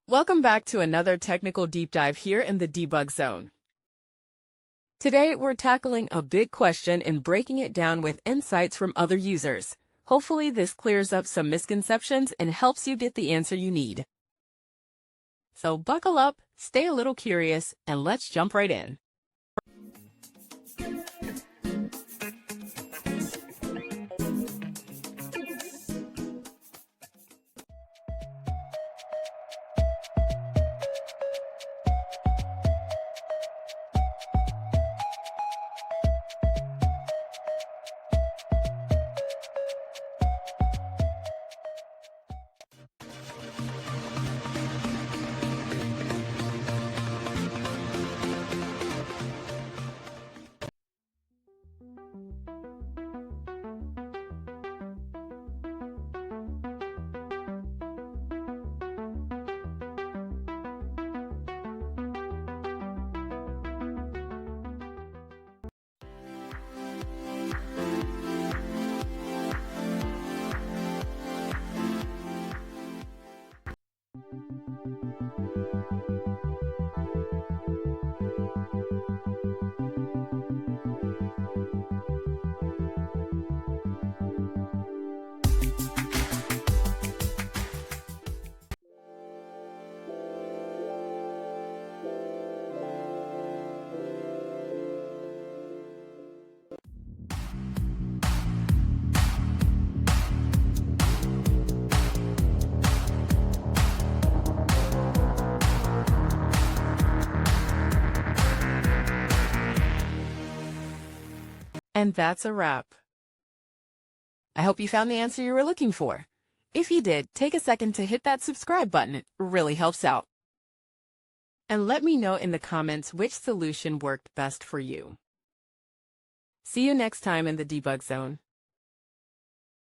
Welcome back to another technical deep dive here in the debug zone. Today, we're tackling a big question and breaking it down with insights from other users. Hopefully, this clears up some misconceptions and helps you get the answer you need. So buckle up, stay a little curious, and let's jump right in. And that's a wrap. I hope you found the answer you were looking for. If you did, take a second to hit that subscribe button. It really helps out. And let me know in the comments which solution worked best for you. See you next time in the debug zone.